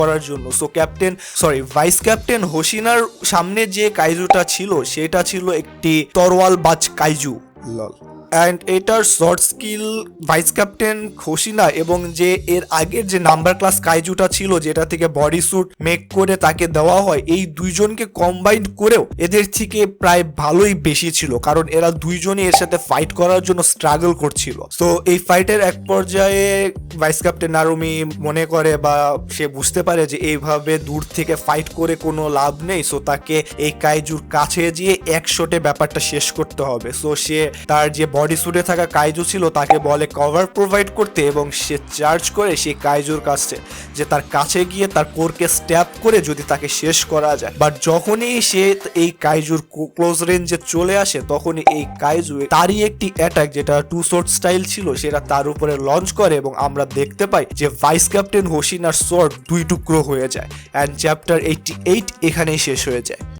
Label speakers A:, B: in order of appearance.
A: করার জন্য। So vice captain হোশিনার সামনে যে কাইজুটা ছিল সেটা ছিল একটি তরোয়ালবাজ কাইজু। লল। অ্যান্ড এটার শর্ট স্কিল ভাইস ক্যাপ্টেন হোশিনা এবং যে এর আগের যে নাম্বার ক্লাস কাইজুটা ছিল যেটা থেকে বডি স্যুট মেক করে তাকে দেওয়া হয়, এই দুইজনকে কম্বাইন্ড করেও এদের থেকে প্রায় ভালোই বেশি ছিল, কারণ এরা দুইজনই এর সাথে ফাইট করার জন্য স্ট্রাগল করছিল। তো এই ফাইটের এক পর্যায়ে ভাইস ক্যাপ্টেন নারুমি মনে করে বা সে বুঝতে পারে যে এইভাবে দূর থেকে ফাইট করে কোনো লাভ নেই। সো তাকে এই কাইজুর কাছে গিয়ে এক শটে ব্যাপারটা শেষ করতে হবে। সো সে তার যে বডি স্যুটে থাকা কাইজু ছিল তাকে বলে কভার প্রোভাইড করতে, এবং সে চার্জ করে সেই কাইজুর কাছে যে তার কাছে গিয়ে তার কোরকে স্ট্যাপ করে যদি তাকে শেষ করা যায়। বাট যখনই সে এই কাইজুর ক্লোজ রেঞ্জে চলে আসে তখনই এই কাইজু তারই একটি অ্যাটাক যেটা টু শর্ট স্টাইল ছিল সেটা তার উপরে লঞ্চ করে, এবং আমরা দেখতে পাই যে ভাইস ক্যাপ্টেন হোশিনার সোর্ড দুই টুকরো হয়ে যায়। অ্যান্ড চ্যাপ্টার 88 এখানেই শেষ হয়ে যায়।